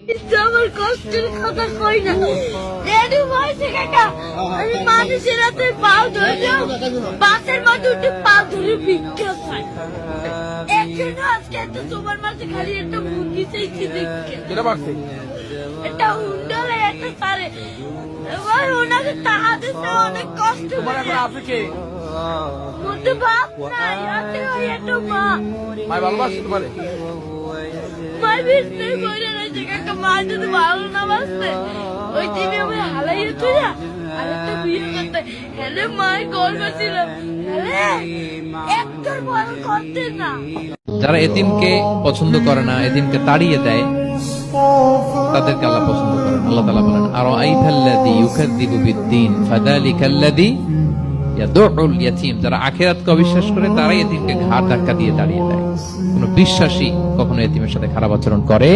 আমার কষ্টের কথা কই না রেডি হয়েছে কাকা। আমি মানুষের হাতে পাও ধরে বাসের মধ্যে উঠে পা ধরে ভিক্ষা চাই। একজন আজকে তো তোমার মাঝে খালি একটা মুরগি চাইছি দেখতে। এটা উন্ডলে একটা সারে এবার ওনাকে টাকা দিতে অনেক কষ্ট করে। মধ্যে বাপ নাই, হাতে ওই একটা মা। মাই ভালোবাসে তোমারে? মাই বিষ্ণু বইরে রয়েছে কাকা। মা যদি ভালো না বাসতে ওই টিভি আমি হালাইয়ে তুই না আরেকটা বিয়ে করতে হেলে মায়ের গর্ব ছিল একটার বড় করতে না। যারা এতিমকে পছন্দ করে না, এতিমকে তাড়িয়ে দেয়, তাদেরকে আল্লাহ পছন্দ করেন। আল্লাহ তাআলা বলেন, আরাআইতাল্লাযী ইউকাযযিবু বিদ্দীন ফাযালিকাল্লাযী ইয়াদউল ইয়াতীম। যারা আখিরাতকে অবিশ্বাস করে তারাই এতিমকে ঘাড় ধাক্কা দিয়ে তাড়িয়ে দেয়। কোন বিশ্বাসী কখনো এতিমের সাথে খারাপ আচরণ করে